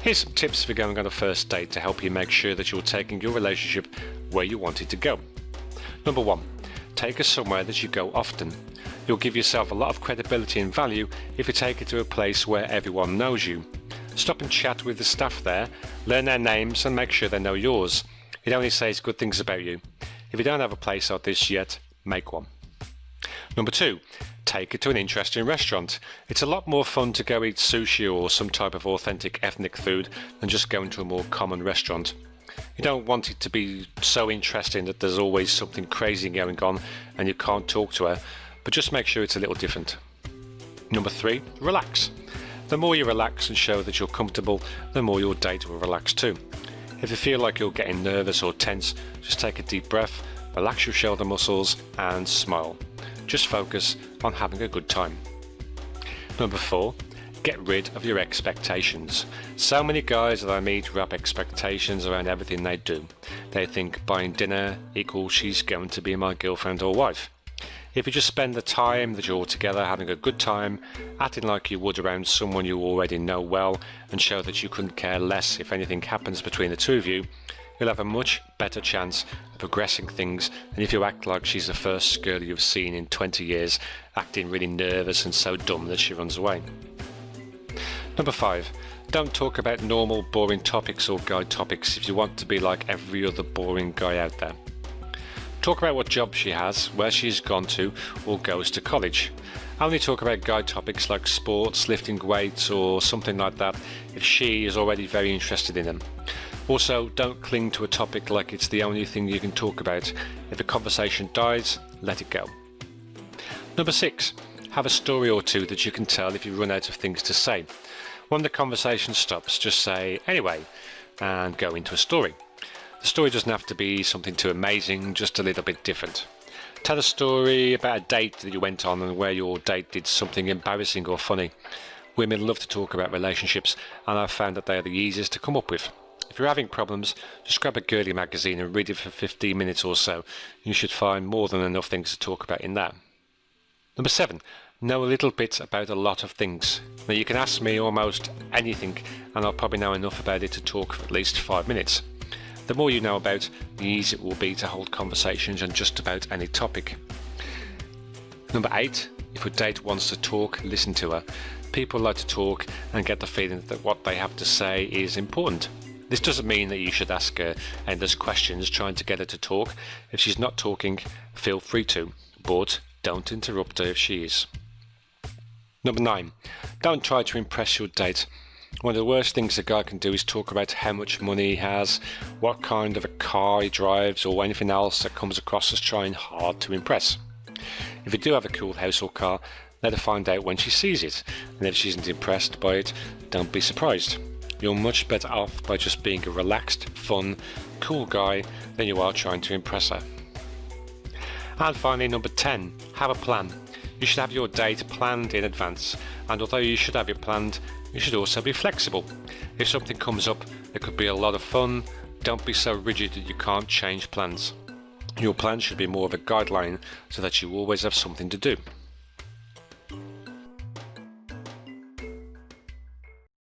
Here's some tips for going on a first date to help you make sure that you're taking your relationship where you want it to go. Number 1. Take her somewhere that you go often. You'll give yourself a lot of credibility and value if you take her to a place where everyone knows you. Stop and chat with the staff there, learn their names and make sure they know yours. It only says good things about you. If you don't have a place like this yet, make one. Number 2. Take her to an interesting restaurant. It's a lot more fun to go eat sushi or some type of authentic ethnic food than just going to a more common restaurant. You don't want it to be so interesting that there's always something crazy going on and you can't talk to her, but just make sure it's a little different. Number 3. Relax. The more you relax and show that you're comfortable, the more your date will relax too. If you feel like you're getting nervous or tense, just take a deep breath, relax your shoulder muscles and smile. Just focus on having a good time. Number 4. Get rid of your expectations. So many guys that I meet wrap expectations around everything they do. They think buying dinner equals she's going to be my girlfriend or wife. If you just spend the time that you're together having a good time, acting like you would around someone you already know well, and show that you couldn't care less if anything happens between the two of you, you'll have a much better chance of progressing things than if you act like she's the first girl you've seen in 20 years, acting really nervous and so dumb that she runs away. Number 5. Don't talk about normal boring topics or guy topics if you want to be like every other boring guy out there. Talk about what job she has, where she's gone to or goes to college. Only talk about guy topics like sports, lifting weights or something like that if she is already very interested in them. Also, don't cling to a topic like it's the only thing you can talk about. If a conversation dies, let it go. Number 6. Have a story or two that you can tell if you run out of things to say. When the conversation stops, just say, "Anyway," and go into a story. The story doesn't have to be something too amazing, just a little bit different. Tell a story about a date that you went on and where your date did something embarrassing or funny. Women love to talk about relationships, and I've found that they are the easiest to come up with. If you're having problems, just grab a girly magazine and read it for 15 minutes or so. You should find more than enough things to talk about in that. Number 7. Know a little bit about a lot of things. Now you can ask me almost anything and I'll probably know enough about it to talk for at least 5 minutes. The more you know about, the easier it will be to hold conversations on just about any topic. Number 8. If your date wants to talk, listen to her. People like to talk and get the feeling that what they have to say is important. This doesn't mean that you should ask her endless questions trying to get her to talk. If she's not talking, feel free to, but don't interrupt her if she is. Number 9. Don't try to impress your date. One of the worst things a guy can do is talk about how much money he has, what kind of a car he drives, or anything else that comes across as trying hard to impress. If you do have a cool house or car, let her find out when she sees it, and if she isn't impressed by it, don't be surprised. You're much better off by just being a relaxed, fun, cool guy than you are trying to impress her. And finally, number 10, have a plan. You should have your date planned in advance, and although you should have it planned, you should also be flexible. If something comes up that could be a lot of fun, don't be so rigid that you can't change plans. Your plan should be more of a guideline so that you always have something to do.